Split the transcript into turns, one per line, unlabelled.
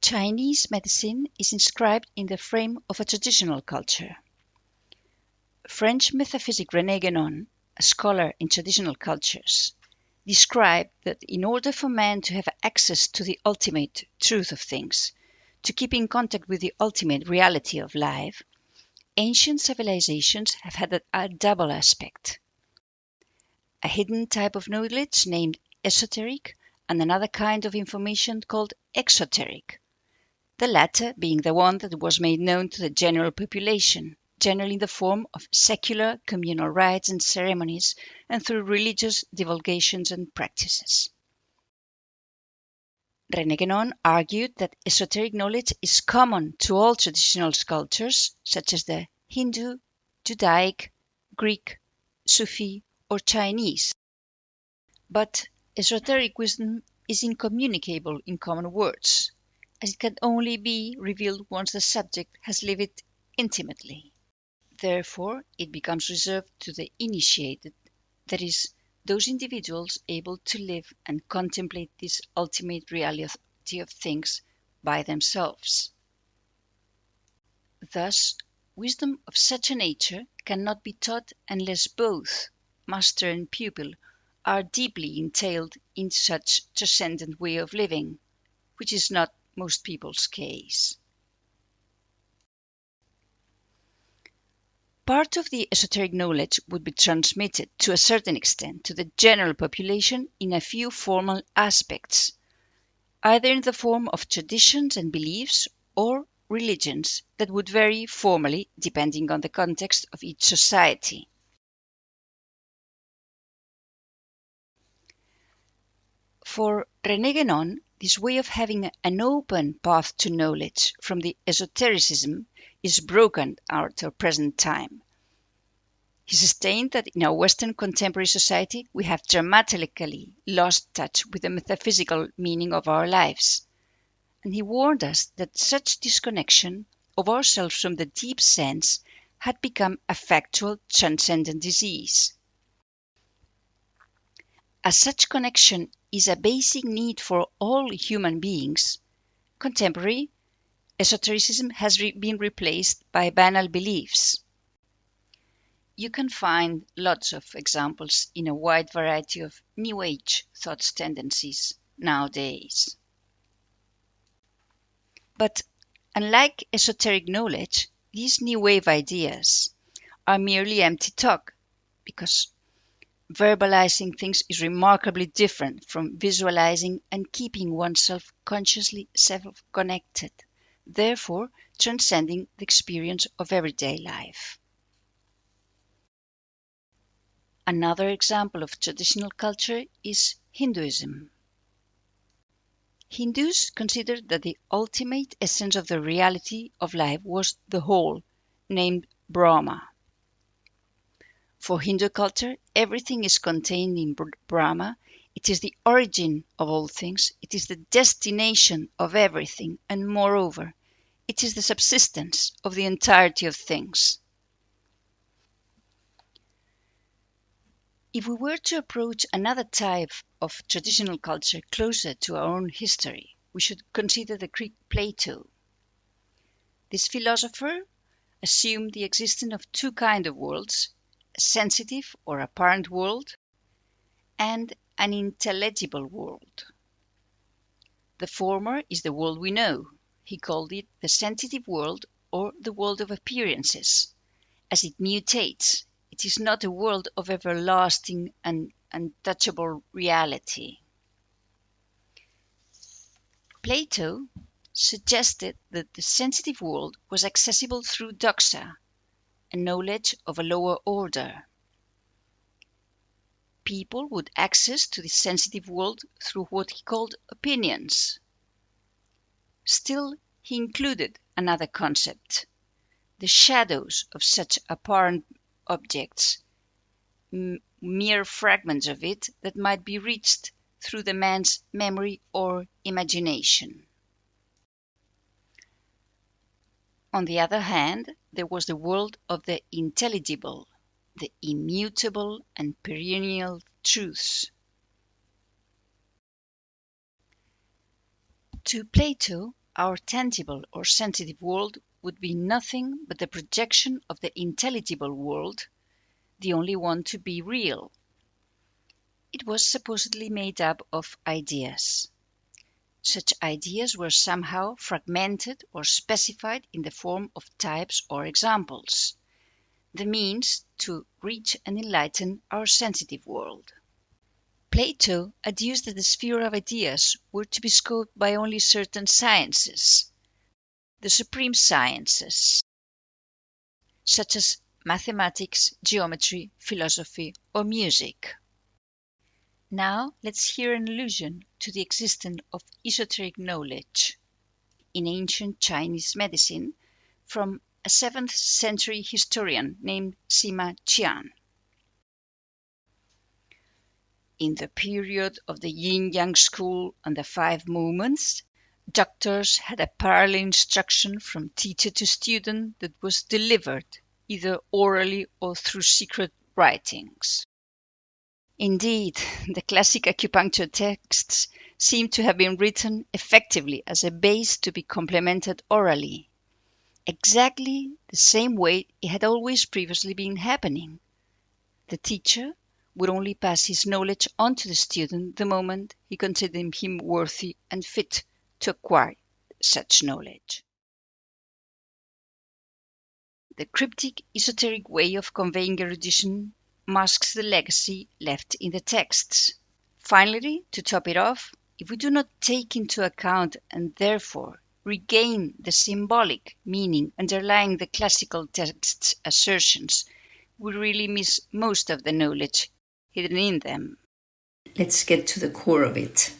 Chinese medicine is inscribed in the frame of a traditional culture. French metaphysic René Guénon, a scholar in traditional cultures, described that in order for man to have access to the ultimate truth of things, to keep in contact with the ultimate reality of life, ancient civilizations have had a double aspect. A hidden type of knowledge named esoteric and another kind of information called exoteric. The latter being the one that was made known to the general population, generally in the form of secular communal rites and ceremonies and through religious divulgations and practices. René Guénon argued that esoteric knowledge is common to all traditional cultures, such as the Hindu, Judaic, Greek, Sufi, or Chinese. But esoteric wisdom is incommunicable in common words, as it can only be revealed once the subject has lived it intimately. Therefore, it becomes reserved to the initiated, that is, those individuals able to live and contemplate this ultimate reality of things by themselves. Thus, wisdom of such a nature cannot be taught unless both master and pupil are deeply entailed in such transcendent way of living, which is not most people's case. Part of the esoteric knowledge would be transmitted to a certain extent to the general population in a few formal aspects, either in the form of traditions and beliefs or religions that would vary formally depending on the context of each society. For René Guénon, this way of having an open path to knowledge from the esotericism is broken at our present time. He sustained that in our Western contemporary society we have dramatically lost touch with the metaphysical meaning of our lives, and he warned us that such disconnection of ourselves from the deep sense had become a factual transcendent disease. As such connection is a basic need for all human beings, contemporary esotericism has been replaced by banal beliefs. You can find lots of examples in a wide variety of New Age thought tendencies nowadays. But unlike esoteric knowledge, these new wave ideas are merely empty talk, because verbalizing things is remarkably different from visualizing and keeping oneself consciously self-connected, therefore transcending the experience of everyday life. Another example of traditional culture is Hinduism. Hindus considered that the ultimate essence of the reality of life was the whole, named Brahma. For Hindu culture, everything is contained in Brahma. It is the origin of all things. It is the destination of everything. And moreover, it is the subsistence of the entirety of things. If we were to approach another type of traditional culture closer to our own history, we should consider the Greek Plato. This philosopher assumed the existence of two kinds of worlds, a sensitive or apparent world and an intelligible world. The former is the world we know. He called it the sensitive world or the world of appearances. As it mutates, it is not a world of everlasting and untouchable reality. Plato suggested that the sensitive world was accessible through doxa, a knowledge of a lower order. People would access to the sensitive world through what he called opinions. Still, he included another concept, the shadows of such apparent objects, mere fragments of it that might be reached through the man's memory or imagination. On the other hand, there was the world of the intelligible, the immutable and perennial truths. To Plato, our tangible or sensitive world would be nothing but the projection of the intelligible world, the only one to be real. It was supposedly made up of ideas. Such ideas were somehow fragmented or specified in the form of types or examples, the means to reach and enlighten our sensitive world. Plato adduced that the sphere of ideas were to be scoped by only certain sciences, the supreme sciences, such as mathematics, geometry, philosophy, or music. Now let's hear an allusion to the existence of esoteric knowledge in ancient Chinese medicine from a 7th century historian named Sima Qian. In the period of the Yin-Yang school and the 5 movements, doctors had a parallel instruction from teacher to student that was delivered either orally or through secret writings. Indeed, the classic acupuncture texts seem to have been written effectively as a base to be complemented orally, exactly the same way it had always previously been happening. The teacher would only pass his knowledge on to the student the moment he considered him worthy and fit to acquire such knowledge. The cryptic, esoteric way of conveying erudition masks the legacy left in the texts. Finally, to top it off, if we do not take into account and therefore regain the symbolic meaning underlying the classical texts' assertions, we really miss most of the knowledge hidden in them. Let's get to the core of it.